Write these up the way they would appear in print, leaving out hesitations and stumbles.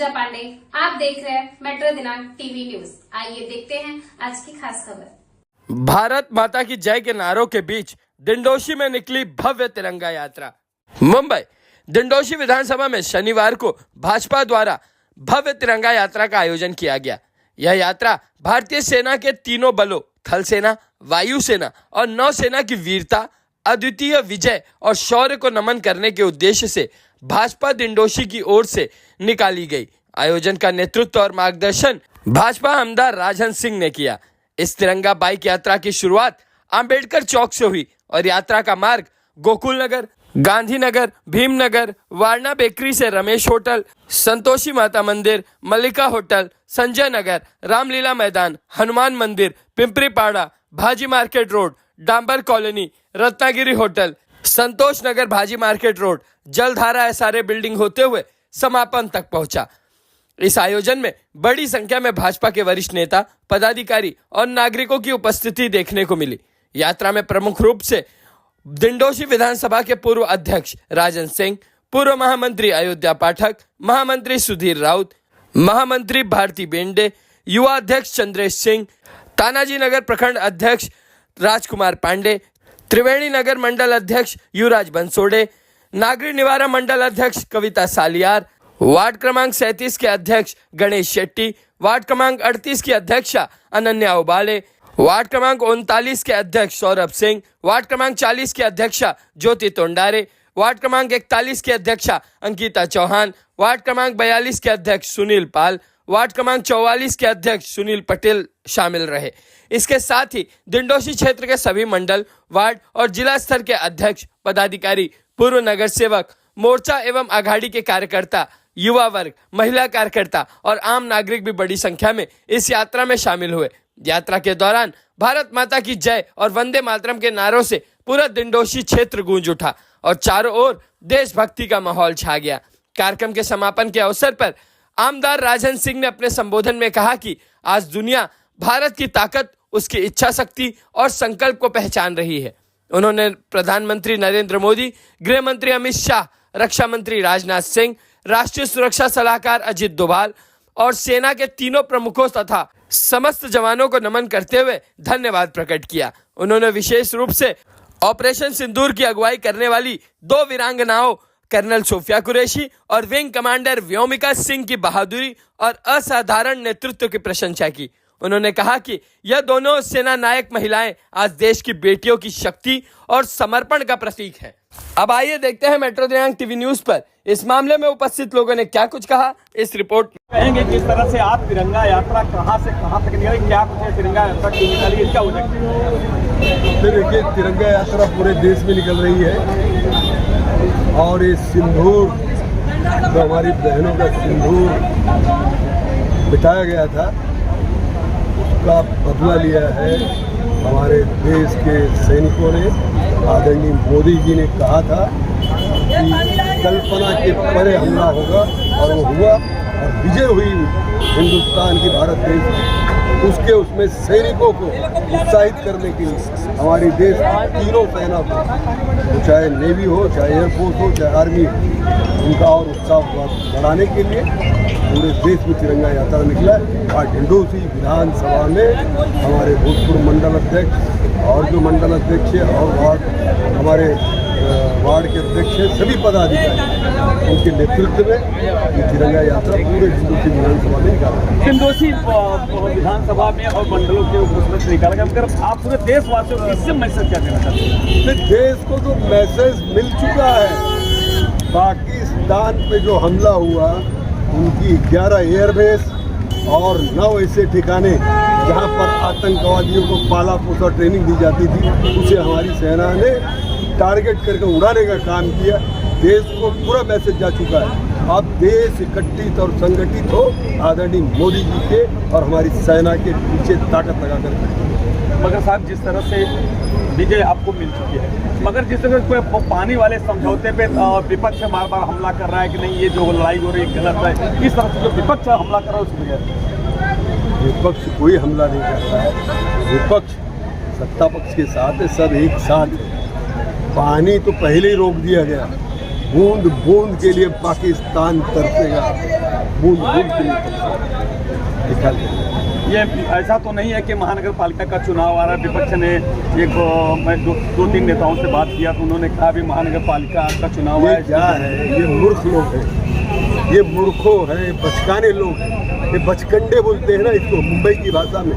पूजा पांडे, आप देख रहे हैं मेट्रो दिनांक टीवी न्यूज। आइए देखते हैं आज की खास खबर। भारत माता की जय के नारों के बीच दिंडोशी में निकली भव्य तिरंगा यात्रा। मुंबई दिंडोशी विधानसभा में शनिवार को भाजपा द्वारा भव्य तिरंगा यात्रा का आयोजन किया गया। यह यात्रा भारतीय सेना के तीनों बलों थल सेना, वायु सेना और नौसेना की वीरता, अद्वितीय विजय और शौर्य को नमन करने के उद्देश्य से भाजपा दिंडोशी की ओर से निकाली गई। आयोजन का नेतृत्व और मार्गदर्शन भाजपा आमदार राजहंस सिंह ने किया। इस तिरंगा बाइक यात्रा की शुरुआत अंबेडकर चौक से हुई और यात्रा का मार्ग गोकुल नगर, गांधीनगर, भीमनगर, वारना बेकरी से Ramesh hotel, Santoshi Mata Mandir, Mallika hotel, Sanjay Nagar, Ramlila Maidan, Hanuman Mandir, Pimpri Pada, Bhaji market road, Dambar colony, Ratnagiri hotel, Santosh Nagar, Bhaji market road, Jaldhara SRA building होते हुए समापन तक पहुंचा। इस आयोजन में बड़ी संख्या में भाजपा के वरिष्ठ नेता, पदाधिकारी और नागरिकों की उपस्थिति देखने को मिली। यात्रा में प्रमुख रूप से दिंडोशी विधानसभा के पूर्व अध्यक्ष राजन सिंह, पूर्व महामंत्री अयोध्या पाठक, महामंत्री सुधीर राउत, महामंत्री भारती बेंडे, युवा अध्यक्ष चंद्रेश सिंह, तानाजी नगर प्रखंड अध्यक्ष राजकुमार पांडे, त्रिवेणी नगर मंडल अध्यक्ष युवराज बंसोड़े, नागरी निवारण मंडल अध्यक्ष कविता सालियार, वार्ड क्रमांक 37 के अध्यक्ष गणेश शेट्टी, वार्ड क्रमांक 38 की अध्यक्षा अनन्या उबाले, वार्ड क्रमांक 39 के अध्यक्ष सौरभ सिंह, वार्ड क्रमांक 40 की अध्यक्षा ज्योति तोंडारे, वार्ड क्रमांक 41 की अध्यक्षा अंकिता चौहान, वार्ड क्रमांक 42 के अध्यक्ष सुनील पाल, वार्ड क्रमांक 44 के अध्यक्ष सुनील पटेल शामिल रहे। इसके साथ ही दिंडोशी क्षेत्र के सभी मंडल, वार्ड और जिला स्तर के अध्यक्ष, पदाधिकारी, पूर्व नगर सेवक, मोर्चा एवं अघाड़ी के कार्यकर्ता, युवा वर्ग, महिला कार्यकर्ता और आम नागरिक भी बड़ी संख्या में इस यात्रा में शामिल हुए। यात्रा के दौरान भारत माता की जय और वंदे मातरम के नारों से पूरा दिंडोशी क्षेत्र गूंज उठा और चारों ओर देशभक्ति का माहौल छा गया। कार्यक्रम के समापन के अवसर पर आमदार राजन सिंह ने अपने संबोधन में कहा कि आज दुनिया भारत की ताकत, उसकी इच्छा शक्ति और संकल्प को पहचान रही है। उन्होंने प्रधानमंत्री नरेंद्र मोदी, गृह मंत्री अमित शाह, रक्षा मंत्री राजनाथ सिंह, राष्ट्रीय सुरक्षा सलाहकार अजित डोभाल और सेना के तीनों प्रमुखों तथा समस्त जवानों को नमन करते हुए धन्यवाद प्रकट किया। उन्होंने विशेष रूप से ऑपरेशन सिंदूर की अगुवाई करने वाली 2 वीरांगनाओं कर्नल सोफिया कुरैशी और विंग कमांडर व्योमिका सिंह की बहादुरी और असाधारण नेतृत्व की प्रशंसा की। उन्होंने कहा कि यह दोनों सेना नायक महिलाएं आज देश की बेटियों की शक्ति और समर्पण का प्रतीक है। अब आइए देखते हैं मेट्रो दिनांक टीवी न्यूज पर इस मामले में उपस्थित लोगों ने क्या कुछ कहा। इस रिपोर्ट कहेंगे किस तरह से आप तिरंगा यात्रा कहां से कहां तक निकली, क्या कुछ है तिरंगा यात्रा क्यों निकाली, इसका उल्लेख। देखिए, तिरंगा यात्रा पूरे देश में निकल रही है और ये सिंदूर जो हमारी बहनों का सिंदूर बिताया गया था, उसका बदला लिया है हमारे देश के सैनिकों ने। आदरणीय मोदी जी ने कहा था कि कल्पना के परे हमला होगा और वो हुआ और विजय हुई हिंदुस्तान की, भारत देश की। उसमें सैनिकों को उत्साहित करने के लिए हमारी देश की तीनों सेना को, तो चाहे नेवी हो, चाहे एयरफोर्स हो, चाहे आर्मी हो, उनका और उत्साह बढ़ाने के लिए पूरे देश में तिरंगा यात्रा निकला। आज दिंडोशी विधानसभा में हमारे भूतपूर्व मंडल अध्यक्ष और जो मंडल अध्यक्ष है और हमारे वार्ड के अध्यक्ष हैं, सभी पदाधिकारी, उनके नेतृत्व में ये तिरंगा यात्रा पूरे दिंडोशी विधानसभा में निकाला। दिंडोशी विधानसभा में और मंडलों के उपस्थित निकाला गया। आप पूरे देशवासियों को इससे मैसेज क्या देना चाहते हैं? देश को तो मैसेज मिल चुका है। पाकिस्तान पे जो हमला हुआ, उनकी 11 एयरबेस और 9 ऐसे ठिकाने जहां पर आतंकवादियों को पाला पोसा ट्रेनिंग दी जाती थी, उसे हमारी सेना ने टारगेट करके उड़ाने का काम किया। देश को पूरा मैसेज जा चुका है। अब देश इकट्ठित और संगठित हो आदरणीय मोदी जी के और हमारी सेना के पीछे ताकत लगा कर। मगर साहब, जिस तरह से विजय आपको मिल चुकी है, मगर जिस तरह कोई पानी वाले समझौते पे विपक्ष बार बार हमला कर रहा है कि नहीं ये जो लड़ाई हो रही है गलत है, इस तरह से जो विपक्ष हमला कर रहा है उसको बगैर विपक्ष कोई हमला नहीं कर रहा है। विपक्ष सत्ता पक्ष के साथ है, सब एक साथ है। पानी तो पहले ही रोक दिया गया, बूंद बूंद के लिए पाकिस्तान तरसेगा, बूंद बूंद के लिए तरसेगा। दिखा दे। ये ऐसा तो नहीं है कि महानगर पालिका का चुनाव आ रहा है, विपक्ष ने मैं दो तीन नेताओं से बात किया तो उन्होंने कहा भी महानगर पालिका का चुनाव ये है। क्या है? ये मूर्ख लोग हैं, ये मूर्खों हैं, बचकाने लोग हैं, ये बचकंडे बोलते हैं ना इसको मुंबई की भाषा में।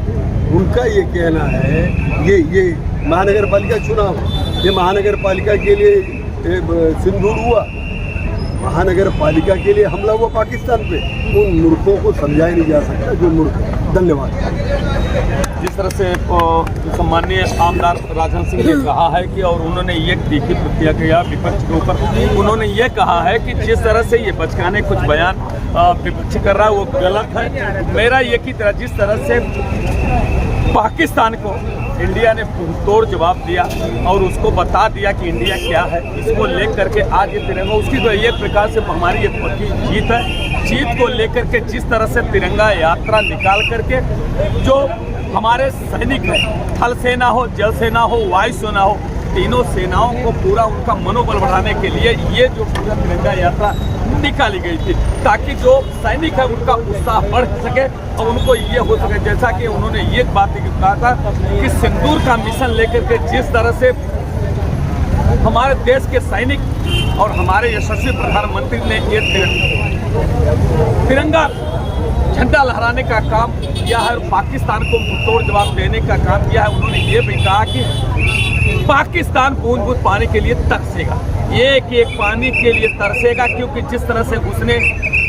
उनका ये कहना है ये महानगर पालिका चुनाव, ये महानगर पालिका के लिए सिंदूर हुआ, महानगर पालिका के लिए हमला हुआ पाकिस्तान पे। उन मूर्खों को समझाया नहीं जा सकता जो मूर्ख। धन्यवाद। जिस तरह से सम्माननीय आमदार राजन सिंह ने कहा है कि और उन्होंने ये तीखी प्रतिक्रिया किया विपक्ष के ऊपर। उन्होंने ये कहा है कि जिस तरह से ये बचकाने कुछ बयान विपक्ष कर रहा है वो गलत है। मेरा ये की तरह जिस तरह से पाकिस्तान को इंडिया ने तोड़ जवाब दिया और उसको बता दिया कि इंडिया क्या है, इसको लेकर के आज ये तिरंगा उसकी तो एक प्रकार से हमारी ये पक्की जीत है। जीत को लेकर के जिस तरह से तिरंगा यात्रा निकाल करके जो हमारे सैनिक हैं, थल सेना हो, जल सेना हो, वायु सेना हो, तीनों सेनाओं को पूरा उनका मनोबल बढ़ाने के लिए ये जो पूरा तिरंगा यात्रा निकाली गई थी ताकि जो सैनिक है उनका उत्साह बढ़ सके और उनको ये हो सके। जैसा कि उन्होंने ये बात कहा था कि सिंदूर का मिशन लेकर के जिस तरह से हमारे देश के सैनिक और हमारे यशस्वी प्रधानमंत्री ने ये तिरंगा झंडा लहराने का काम किया है, पाकिस्तान को मुंहतोड़ जवाब देने का काम किया है। उन्होंने ये भी कहा कि पाकिस्तान बूंद बूंद पानी के लिए तरसेगा, एक एक पानी के लिए तरसेगा, क्योंकि जिस तरह से उसने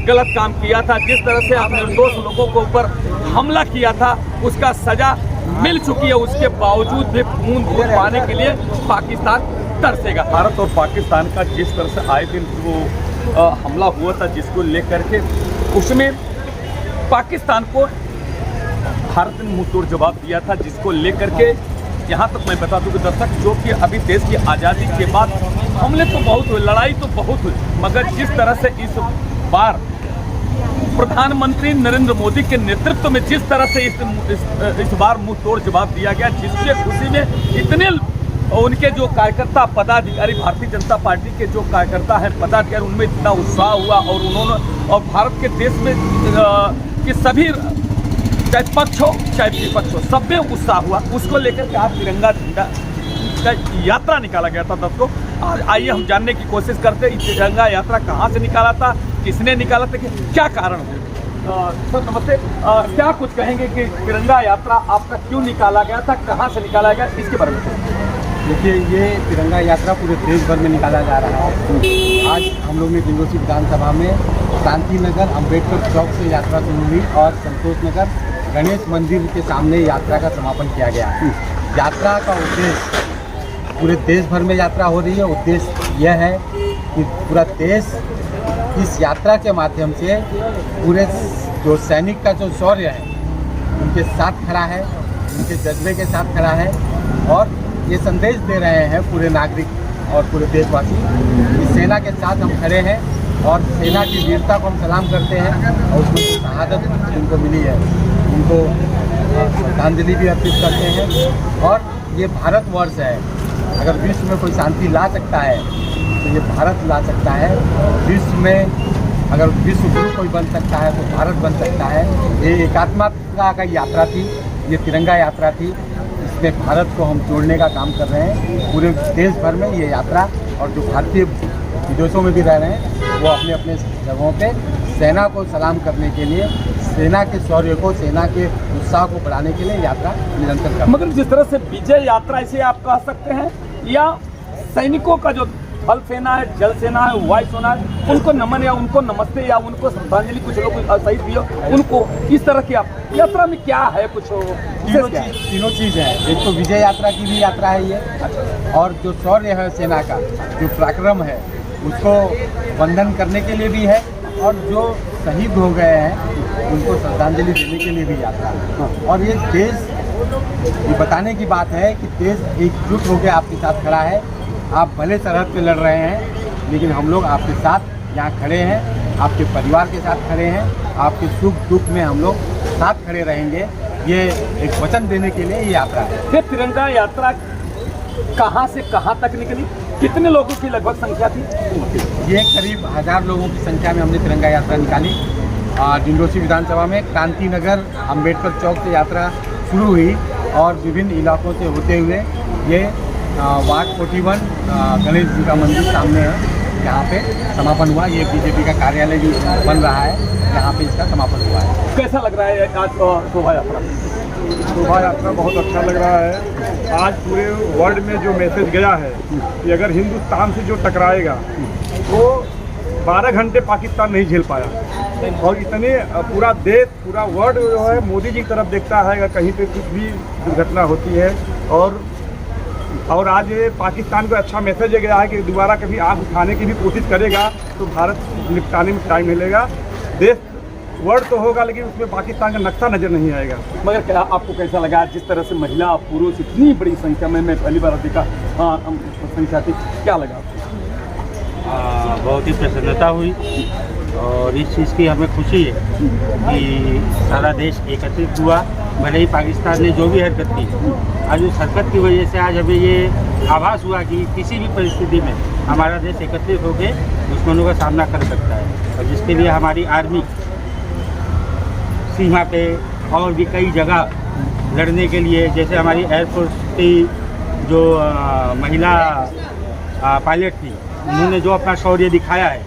गलत काम किया था, जिस तरह से आपने निर्दोष लोगों के ऊपर हमला किया था, उसका सजा मिल चुकी है। उसके बावजूद भी बूंद बूंद पाने के लिए पाकिस्तान तरसेगा। भारत और पाकिस्तान का जिस तरह से आए दिन वो हमला हुआ था, जिसको लेकर के उसमें पाकिस्तान को भारत ने मुंहतोड़ जवाब दिया था, जिसको लेकर के यहाँ तक मैं बता दूं कि दर्शक जो कि अभी देश की आज़ादी के बाद हमले तो बहुत हुए, लड़ाई तो बहुत हुई, मगर जिस तरह से इस बार प्रधानमंत्री नरेंद्र मोदी के नेतृत्व में जिस तरह से इस बार मुंहतोड़ जवाब दिया गया, जिसके खुशी में इतने उनके जो कार्यकर्ता पदाधिकारी, भारतीय जनता पार्टी के जो कार्यकर्ता हैं पदाधिकारी, उनमें इतना उत्साह हुआ और उन्होंने और भारत के देश में कि सभी चाहे पक्ष हो चाहे विपक्ष हो सब में उत्साह हुआ। उसको लेकर के आज तिरंगा झंडा का यात्रा निकाला गया था। दोस्तों आज आइए हम जानने की कोशिश करते हैं तिरंगा यात्रा कहाँ से निकाला था, किसने निकाला था, क्या कारण है। सर नमस्ते, क्या कुछ कहेंगे कि तिरंगा यात्रा आपका क्यों निकाला गया था, कहाँ से निकाला गया, इसके बारे में। देखिए, ये तिरंगा यात्रा पूरे देश भर में निकाला जा रहा है। आज हम लोग ने डिंडोशी विधानसभा में क्रांति नगर अम्बेडकर चौक से यात्रा शुरू हुई और संतोष नगर गणेश मंदिर के सामने यात्रा का समापन किया गया। यात्रा का उद्देश्य, पूरे देश भर में यात्रा हो रही है। उद्देश्य यह है कि पूरा देश इस यात्रा के माध्यम से पूरे जो सैनिक का जो शौर्य है उनके साथ खड़ा है, उनके जज्बे के साथ खड़ा है और ये संदेश दे रहे हैं पूरे नागरिक और पूरे देशवासी कि सेना के साथ हम खड़े हैं और सेना की वीरता को हम सलाम करते हैं और उसमें जो शहादत उनको मिली है उनको श्रद्धांजलि भी अर्पित करते हैं। और ये भारतवर्ष है, अगर विश्व में कोई शांति ला सकता है तो ये भारत ला सकता है। विश्व में अगर विश्व गुरु कोई बन सकता है तो भारत बन सकता है। ये एकात्मता का यात्रा थी, ये तिरंगा यात्रा थी, इसमें भारत को हम जोड़ने का काम कर रहे हैं। पूरे देश भर में ये यात्रा और जो भारतीय विदेशों में भी रह रहे हैं वो अपने अपने जगहों पे सेना को सलाम करने के लिए, सेना के शौर्य को, सेना के उत्साह को बढ़ाने के लिए यात्रा निरंतर कर। मगर जिस तरह से विजय यात्रा इसे आप कह सकते हैं या सैनिकों का जो थल सेना है, जल सेना है, वायु सेना है, उनको नमन या उनको नमस्ते या उनको श्रद्धांजलि, कुछ लोग शहीद भी हो उनको, इस तरह की आप यात्रा में क्या है, कुछ तीनों चीज़ है। एक तो विजय यात्रा की भी यात्रा है ये, और जो शौर्य है सेना का, जो पराक्रम है उसको वंदन करने के लिए भी है, और जो शहीद हो गए हैं उनको श्रद्धांजलि देने के लिए भी यात्रा है। और ये देश, ये बताने की बात है कि देश एकजुट होकर आपके साथ खड़ा है। आप भले सरहद पे लड़ रहे हैं लेकिन हम लोग आपके साथ यहाँ खड़े हैं, आपके परिवार के साथ खड़े हैं, आपके सुख दुख में हम लोग साथ खड़े रहेंगे। ये एक वचन देने के लिए ये यात्रा है। फिर तिरंगा यात्रा कहाँ से कहाँ तक निकली, कितने लोगों की लगभग संख्या थी? ये करीब 1000 लोगों की संख्या में हमने तिरंगा यात्रा निकाली। डिंडोशी विधानसभा में क्रांति नगर अम्बेडकर चौक से यात्रा शुरू हुई और विभिन्न इलाकों से होते हुए ये वार्ड 41 गणेश जी का मंदिर सामने है, यहाँ पे समापन हुआ। ये बीजेपी का कार्यालय भी बन रहा है, यहाँ पे इसका समापन हुआ है। कैसा लग रहा है आज शोभा यात्रा? शोभा यात्रा बहुत अच्छा लग रहा है। आज पूरे वर्ल्ड में जो मैसेज गया है कि अगर हिंदुस्तान से जो टकराएगा तो 12 घंटे पाकिस्तान नहीं झेल पाया, और इतने पूरा देश पूरा वर्ल्ड जो है मोदी जी की तरफ देखता है अगर कहीं पे कुछ भी दुर्घटना होती है। और आज ये पाकिस्तान को अच्छा मैसेज गया है कि दोबारा कभी आँख उठाने की भी कोशिश करेगा तो भारत निपटाने में टाइम मिलेगा। देश वर्ल्ड तो होगा लेकिन उसमें पाकिस्तान का नक्शा नजर नहीं आएगा। मगर क्या आपको कैसा लगा जिस तरह से महिला पुरुष इतनी बड़ी संख्या में, मैं पहली बार देखा संख्या थी, क्या लगा आपको? बहुत ही प्रसन्नता हुई और इस चीज़ की हमें खुशी है कि सारा देश एकत्रित हुआ। भले ही पाकिस्तान ने जो भी हरकत की, आज उस हरकत की वजह से आज हमें ये आभास हुआ कि किसी भी परिस्थिति में हमारा देश एकत्रित होकर दुश्मनों का सामना कर सकता है, और जिसके लिए हमारी आर्मी सीमा पे और भी कई जगह लड़ने के लिए, जैसे हमारी एयरफोर्स की जो महिला पायलट थी, उन्होंने जो अपना शौर्य दिखाया है,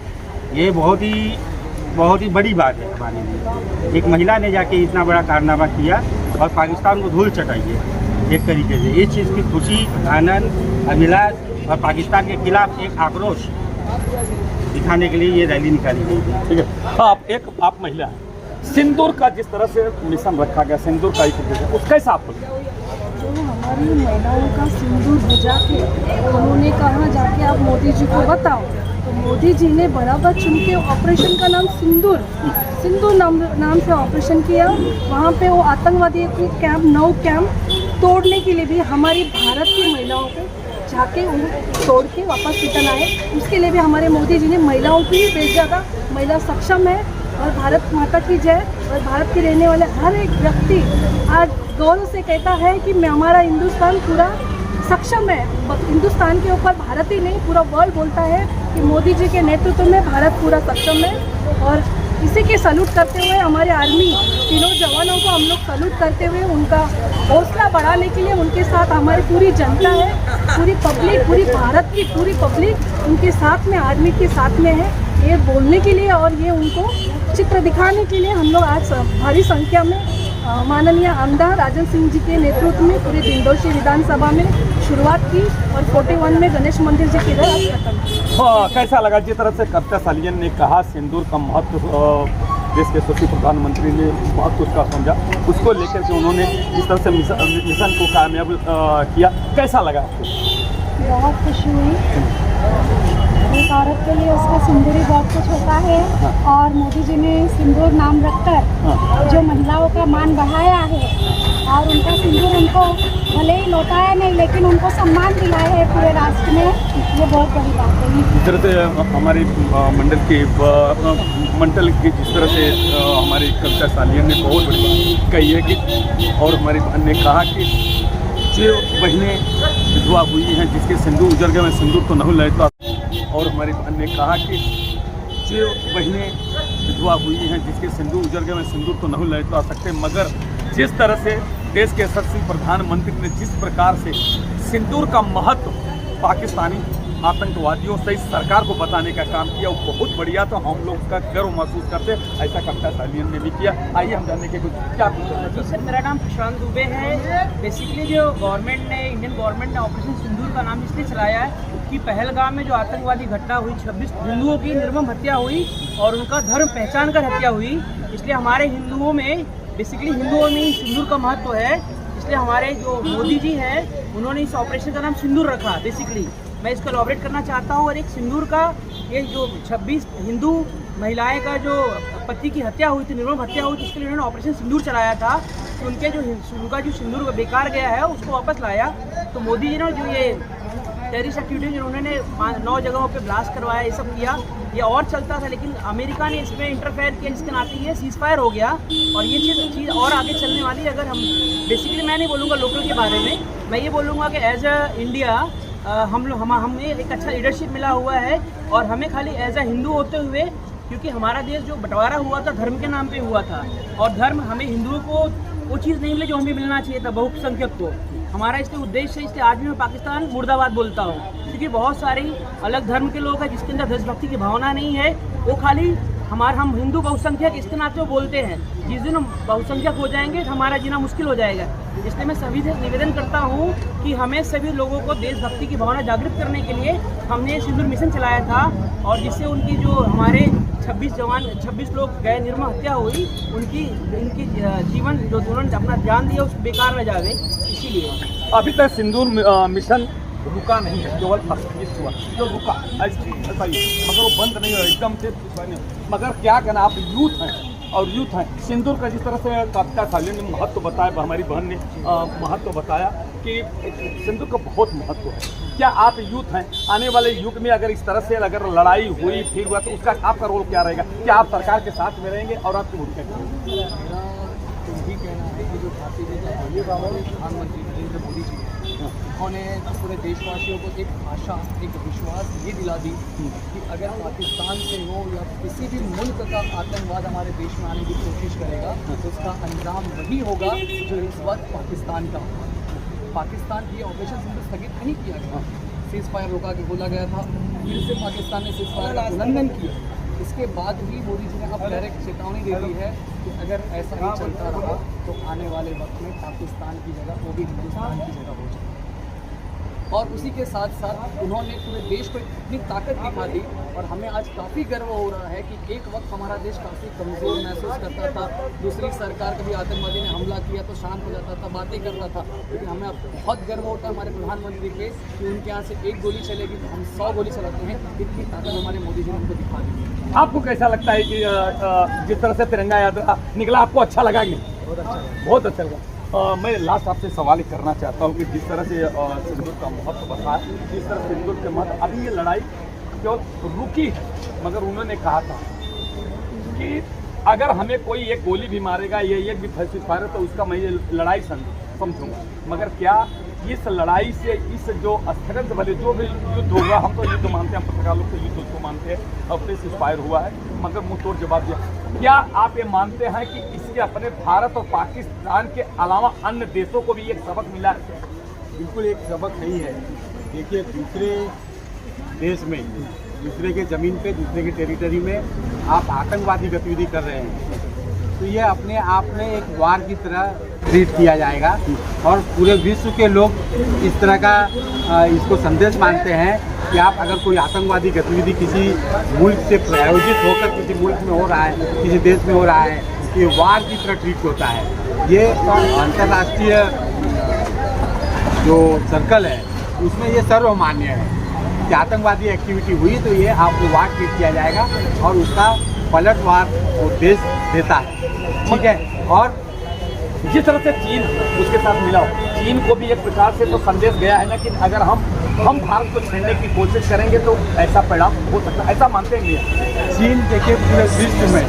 ये बहुत ही बड़ी बात है हमारे लिए। एक महिला ने जाके इतना बड़ा कारनामा किया और पाकिस्तान को धूल चटाई है एक तरीके से। इस चीज़ की खुशी, आनंद, अभिलाष और पाकिस्तान के खिलाफ एक आक्रोश दिखाने के लिए ये रैली निकाली गई थी। ठीक है, आप महिला हैं, सिंदूर का जिस तरह से मिशन रखा गया, सिंदूर का एक उस कैसा आपको लगा? जो हमारी महिलाओं का सिंदूर बुझा के उन्होंने कहा जाके आप मोदी जी को बताओ, तो मोदी जी ने बराबर चुन के ऑपरेशन का नाम सिंदूर नाम से ऑपरेशन किया। वहाँ पे वो आतंकवादी को कैंप 9 कैंप तोड़ने के लिए भी हमारी भारत की महिलाओं को जाके उन तोड़ के वापस रिटर्न आए। उसके लिए भी हमारे मोदी जी ने महिलाओं को ही भेजा था। महिला सक्षम है और भारत माता की जय। और भारत के रहने वाले हर एक व्यक्ति आज गौरव से कहता है कि हमारा हिंदुस्तान पूरा सक्षम है। हिंदुस्तान के ऊपर भारत ही नहीं, पूरा वर्ल्ड बोलता है कि मोदी जी के नेतृत्व में भारत पूरा सक्षम है। और इसी के सैल्यूट करते हुए हमारे आर्मी तीनों जवानों को हम लोग सैल्यूट करते हुए उनका हौसला बढ़ाने के लिए उनके साथ हमारी पूरी जनता है, पूरी पब्लिक, पूरी भारत की पूरी पब्लिक उनके साथ में, आर्मी के साथ में है, ये बोलने के लिए और ये उनको चित्र दिखाने के लिए हम लोग आज भारी संख्या में माननीय आमदार राजन सिंह जी के नेतृत्व में पूरी दिंडोशी विधानसभा में शुरुआत की और 41 में गणेश मंदिर जी के इधर आज खत्म। हाँ, कैसा लगा जिस तरह से कविता सालियन ने कहा सिंदूर का महत्व, देश के यशस्वी प्रधानमंत्री ने महत्व उसका समझा, उसको लेकर के उन्होंने जिस तरह से मिशन को कामयाब किया, कैसा लगा आपको? बहुत खुशी हुई। एक औरत के लिए उसका सिंदूर ही बहुत कुछ होता है। और मोदी जी ने सिंदूर नाम रखकर जो महिलाओं का मान बढ़ाया है और उनका सिंदूर उनको भले ही लौटाया नहीं लेकिन उनको सम्मान दिलाया है पूरे राष्ट्र में, ये बहुत बड़ी बात है। जिस तरह से हमारी मंडल की जिस तरह से हमारी कविता सालियन ने बहुत बड़ी बात कही है कि, और हमारी बहन ने कहा कि जो बहनें विधवा हुई हैं जिसके सिंदूर उजड़ गए, सिंदूर तो नहीं लहता। और हमारी बहन ने कहा कि जो बहनें विधवा हुई हैं जिसके सिंदूर उजड़ गए, सिंदूर तो नहीं लहता सकते, मगर जिस तरह से देश के यशस्वी प्रधानमंत्री ने जिस प्रकार से सिंदूर का महत्व पाकिस्तानी आतंकवादियों से इस सरकार को बताने का काम किया, वो बहुत बढ़िया। तो हम लोग उसका गर्व महसूस करते, ऐसा कविता सालियन ने भी किया। आइए हम जानने के कुछ क्या जी सर, मेरा नाम प्रशांत दुबे है। बेसिकली जो गवर्नमेंट ने, इंडियन गवर्नमेंट ने ऑपरेशन सिंदूर का नाम इसलिए चलाया है कि पहलगाम में जो आतंकवादी घटना हुई, 26 हिंदुओं की निर्मम हत्या हुई और उनका धर्म पहचान कर हत्या हुई। इसलिए हमारे हिंदुओं में, बेसिकली हिंदुओं में सिंदूर का महत्व है। इसलिए हमारे जो मोदी जी हैं उन्होंने इस ऑपरेशन का नाम सिंदूर रखा। बेसिकली मैं इसको एलॉबरेट करना चाहता हूँ। और एक सिंदूर का, ये जो 26 हिंदू महिलाएं का जो पति की हत्या हुई थी, निर्मम हत्या हुई थी, उसके लिए उन्होंने ऑपरेशन सिंदूर चलाया था। तो उनके उनका जो सिंदूर बेकार गया है उसको वापस लाया। तो मोदी जी ने जो ये टेररिस्ट एक्टिविटी जो उन्होंने 9 जगहों पे ब्लास्ट करवाया, ये सब किया, ये और चलता था, लेकिन अमेरिका ने इसमें इंटरफेयर किया, जिसके नाते ये सीज फायर हो गया। और ये चीज़ और आगे चलने वाली है। अगर हम, बेसिकली मैं नहीं बोलूँगा लोकल के बारे में, मैं ये बोलूँगा कि एज अ इंडिया हमें एक अच्छा लीडरशिप मिला हुआ है और हमें खाली एज अ हिंदू होते हुए, क्योंकि हमारा देश जो बंटवारा हुआ था धर्म के नाम पे हुआ था और धर्म हमें हिंदुओं को वो चीज़ नहीं मिली जो हमें मिलना चाहिए था बहुसंख्यक को। हमारा इसलिए उद्देश्य है, इसलिए आज भी मैं पाकिस्तान मुर्दाबाद बोलता हूँ, क्योंकि बहुत सारे अलग धर्म के लोग हैं जिसके अंदर देशभक्ति की भावना नहीं है। वो खाली हम हिंदू बहुसंख्यक इसके नाते बोलते हैं। जिस दिन हम बहुसंख्यक हो जाएंगे तो हमारा जीना मुश्किल हो जाएगा। इसलिए मैं सभी से निवेदन करता हूँ कि हमें सभी लोगों को देशभक्ति की भावना जागृत करने के लिए हमने सिंदूर मिशन चलाया था और जिससे उनकी जो हमारे 26 लोग गए, निर्मम हत्या हुई, उनकी जीवन जो उन्होंने अपना जान दिया उस बेकार न जावे, इसीलिए अभी तक सिंदूर मिशन रुका नहीं है, केवल फर्स्ट हुआ जो रुका ऐसा ही, मगर वो बंद नहीं हुआ एकदम से। मगर क्या कहना, आप यूथ हैं और यूथ हैं, सिंदूर का जिस तरह से कविता सालिन ने महत्व बताया, हमारी बहन ने महत्व बताया कि सिंदूर का बहुत महत्व है। क्या आप यूथ हैं, आने वाले युग में अगर इस तरह से अगर लड़ाई हुई फिर हुआ तो उसका आपका रोल क्या रहेगा? क्या आप सरकार के साथ में रहेंगे और आपकी भूमिका क्या रहेगी? यही कहना है कि जो भारतीय जनता पार्टी प्रधानमंत्री नरेंद्र मोदी जी उन्होंने पूरे देशवासियों को एक आशा, एक विश्वास ये दिला दी कि अगर पाकिस्तान से हो या किसी भी मुल्क का आतंकवाद हमारे देश में आने की कोशिश करेगा तो उसका अंजाम वही होगा जो इस वक्त पाकिस्तान का। पाकिस्तान ये ऑपरेशन सिंदूर स्थगित नहीं किया गया, सीज फायर रोका के बोला गया था, फिर से पाकिस्तान ने सीज फायर का उल्लंघन किया। इसके बाद भी मोदी जी ने अब डायरेक्ट चेतावनी दे दी है कि अगर ऐसा ही चलता रहा तो आने वाले वक्त में पाकिस्तान की जगह वो भी हिंदुस्तान की जगह हो जाए। और उसी के साथ साथ उन्होंने पूरे देश को इतनी ताकत दिखा दी और हमें आज काफ़ी गर्व हो रहा है कि एक वक्त हमारा देश काफ़ी कमज़ोर महसूस करता था, दूसरी सरकार कभी आतंकवादी ने हमला किया तो शांत हो जाता था, बातें करता था, लेकिन हमें अब बहुत गर्व होता है हमारे प्रधानमंत्री पे कि उनके यहाँ से एक गोली चलेगी तो हम 100 गोली चलाते हैं। इतनी ताकत हमारे मोदी जी ने हमको दिखा दी। आपको कैसा लगता है कि जिस तरह से तिरंगा यात्रा निकला, आपको अच्छा लगा कि बहुत अच्छा लगा? मैं लास्ट आपसे सवाल ही करना चाहता हूँ कि जिस तरह से सिंदूर का महत्व बताया, जिस तरह सिंदूर के महत्व, अभी ये लड़ाई केवल रुकी है, मगर उन्होंने कहा था कि अगर हमें कोई एक गोली भी मारेगा, ये एक भी फैसले पारे तो उसका मैं ये लड़ाई समझूंगा। मगर क्या इस लड़ाई से, इस जो स्थगित वाले जो भी युद्ध होगा, हम तो युद्ध मानते हैं, पत्रकार लोग तो युद्ध को मानते हैं, अपने से इंस्पायर हुआ है, मगर मुंह तोड़ जवाब दिया। क्या आप ये मानते हैं कि इसके अपने भारत और पाकिस्तान के अलावा अन्य देशों को भी एक सबक मिला है? बिल्कुल एक सबक नहीं है। देखिए, दूसरे देश में, दूसरे के ज़मीन पे, दूसरे के टेरिटरी में आप आतंकवादी गतिविधि कर रहे हैं तो ये अपने आप में एक वार की तरह ट्रीट किया जाएगा और पूरे विश्व के लोग इस तरह का इसको संदेश मानते हैं कि आप अगर कोई आतंकवादी गतिविधि किसी मुल्क से प्रायोजित होकर किसी मुल्क में हो रहा है, किसी देश में हो रहा है, ये वार की तरह ट्रीट होता है। ये अंतर्राष्ट्रीय जो सर्कल है उसमें ये सर्वमान्य है कि आतंकवादी एक्टिविटी हुई तो ये आपको वार ट्रीट किया जाएगा और उसका पलटवार वो देश देता है, ठीक है। और जिस तरह से चीन उसके साथ मिला, चीन को भी एक प्रकार से तो संदेश गया है ना कि अगर हम भारत को छेड़ने की कोशिश करेंगे तो ऐसा परिणाम हो सकता है, ऐसा मानते हैं? चीन देखिए पूरे विश्व में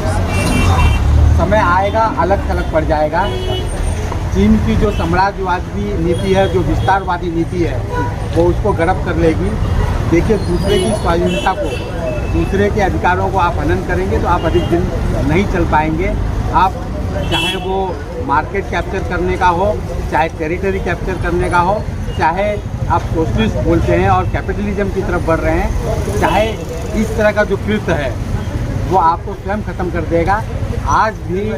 समय आएगा अलग थलग पड़ जाएगा। चीन की जो साम्राज्यवादी नीति है, जो विस्तारवादी नीति है, वो उसको गर्व कर लेगी। देखिए, दूसरे की स्वाधीनता को, दूसरे के अधिकारों को आप हनन करेंगे तो आप अधिक दिन नहीं चल पाएंगे। आप चाहे वो मार्केट कैप्चर करने का हो, चाहे टेरिटरी कैप्चर करने का हो, चाहे आप सोशलिस्ट बोलते हैं और कैपिटलिज्म की तरफ बढ़ रहे हैं, चाहे इस तरह का जो कृत्य है वो आपको स्वयं ख़त्म कर देगा। आज भी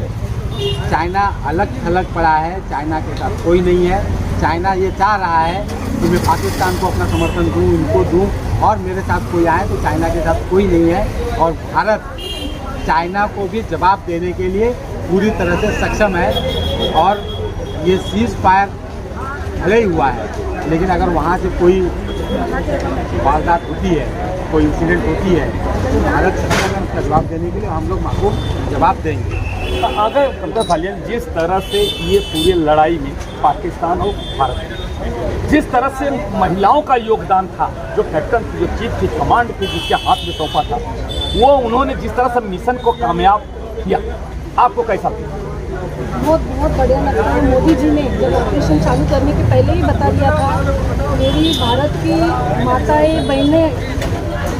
चाइना अलग थलग पड़ा है, चाइना के साथ कोई नहीं है। चाइना ये चाह रहा है कि मैं पाकिस्तान को अपना समर्थन दूँ, उनको दूँ और मेरे साथ कोई आए, तो चाइना के साथ कोई नहीं है। और भारत चाइना को भी जवाब देने के लिए पूरी तरह से सक्षम है। और ये सीज फायर भले ही हुआ है, लेकिन अगर वहाँ से कोई वारदात होती है, कोई इंसिडेंट होती है, तो भारत सक्षम है उसका जवाब देने के लिए, हम लोग आपको जवाब देंगे। अगर कविता सालियन, जिस तरह से ये पूरी लड़ाई में पाकिस्तान और भारत, जिस तरह से महिलाओं का योगदान था, जो कैप्टन थी, जो चीफ थी, कमांड थी, जिसके हाथ में सौंपा था, वो उन्होंने जिस तरह से मिशन को कामयाब किया, आपको कैसा लगा? बहुत बहुत बढ़िया लगता है। मोदी जी ने जब ऑपरेशन चालू करने के पहले ही बता दिया था, मेरी भारत की माताएं बहनें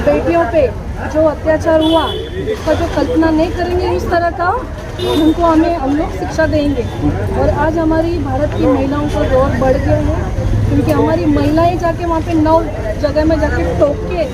बेटियों पे जो अत्याचार हुआ उसका जो कल्पना नहीं करेंगे इस तरह का, उनको हम लोग शिक्षा देंगे। और आज हमारी भारत की महिलाओं का दौर बढ़ गया है, क्योंकि हमारी महिलाएं जाके वहाँ पे 9 जगह में जाके टोक के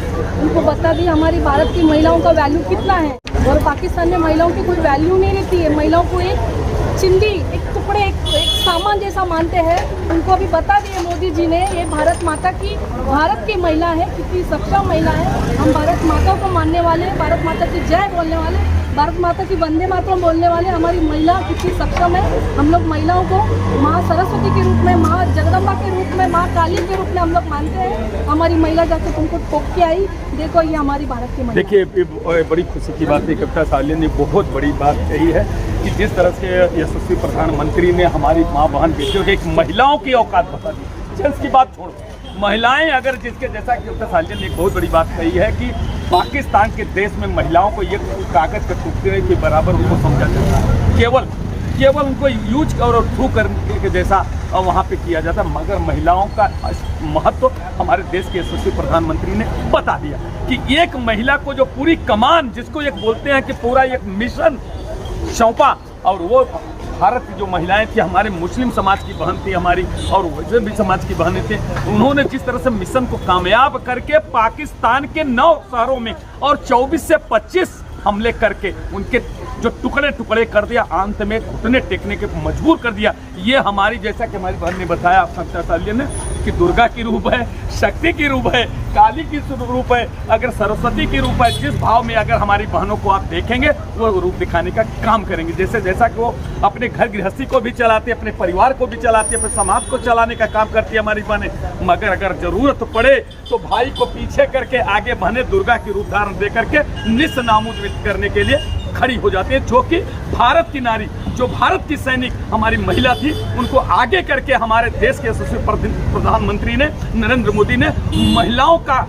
उनको बता दी हमारी भारत की महिलाओं का वैल्यू कितना है। और पाकिस्तान में महिलाओं की कोई वैल्यू नहीं रहती है, महिलाओं को एक चिंदी, एक टुकड़े, एक सामान जैसा मानते हैं। उनको अभी बता दिए मोदी जी ने, ये भारत माता की, भारत की महिला है, कितनी सक्षम महिला है। हम भारत माता को मानने वाले, भारत माता की जय बोलने वाले, भारत माता की वंदे मातरम बोलने वाले, हमारी महिला कितनी सक्षम है। हम लोग महिलाओं को माँ सरस्वती के रूप में, माँ जगदम्बा के रूप में, माँ काली के रूप में हम लोग मानते हैं। हमारी महिला जाके तुमको टोक के आई, देखो ये हमारी भारत की महिला। देखिए, बड़ी खुशी की बात है, कविता सालियान ने बहुत बड़ी बात कही है कि जिस तरह से यशस्वी प्रधानमंत्री ने हमारी माँ बहन बेटियों के एक महिलाओं की औकात बता दी। जेंट्स की बात छोड़ो, महिलाएं अगर जिसके जैसा कि कविता सालियान ने एक बहुत बड़ी बात कही है कि पाकिस्तान के देश में महिलाओं को ये कागज के टुकड़े के बराबर उनको समझा जाता है, केवल उनको यूज और थ्रू करने के जैसा वहाँ पे किया जाता है। मगर महिलाओं का महत्व हमारे देश के यशस्वी प्रधानमंत्री ने बता दिया कि एक महिला को जो पूरी कमान, जिसको एक बोलते हैं कि पूरा एक मिशन सौंपा, और वो भारत की जो महिलाएं थी, हमारे मुस्लिम समाज की बहन थी हमारी, और वैसे भी समाज की बहनें थी, उन्होंने जिस तरह से मिशन को कामयाब करके पाकिस्तान के 9 शहरों में और 24 से 25 हमले करके उनके जो टुकड़े टुकड़े कर दिया, अंत में घुटने टेकने के मजबूर कर दिया। ये हमारी, जैसा कि हमारी बहन ने बताया कविता सालियान ने, कि दुर्गा की रूप है, शक्ति की रूप है, काली की रूप है, अगर सरस्वती की रूप है। जिस भाव में अगर हमारी बहनों को आप देखेंगे वो रूप दिखाने का काम करेंगे। जैसा कि वो अपने घर गृहस्थी को भी चलाते, अपने परिवार को भी चलाते, अपने समाज को चलाने का काम करती है हमारी बहनें। मगर अगर जरूरत पड़े तो भाई को पीछे करके आगे बहनें दुर्गा की रूप धारण दे करके निस्नामूद करने के लिए खड़ी हो जाती है। जो कि भारत की नारी, जो भारत की सैनिक हमारी महिला थी, उनको आगे करके हमारे देश के यशस्वी प्रधानमंत्री ने, नरेंद्र मोदी ने, महिलाओं का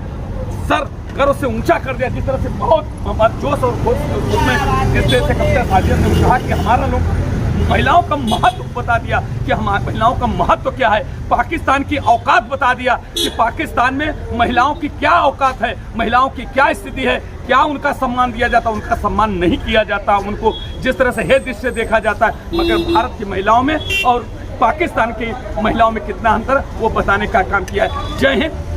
सर गर्व से ऊंचा कर दिया। जिस तरह से बहुत हमारे जोश और जोश में जिस तरह से कविता सालियान ने कहा कि हमारा लोग महिलाओं का महत्व बता दिया कि हमारी महिलाओं का महत्व क्या है, पाकिस्तान की औकात बता दिया कि पाकिस्तान में महिलाओं की क्या औकात है, महिलाओं की क्या स्थिति है, क्या उनका सम्मान दिया जाता, उनका सम्मान नहीं किया जाता, उनको जिस तरह से हे दृष्टि से देखा जाता है। मगर भारत की महिलाओं में और पाकिस्तान की महिलाओं में कितना अंतर, वो बताने का काम किया है। जय हिंद।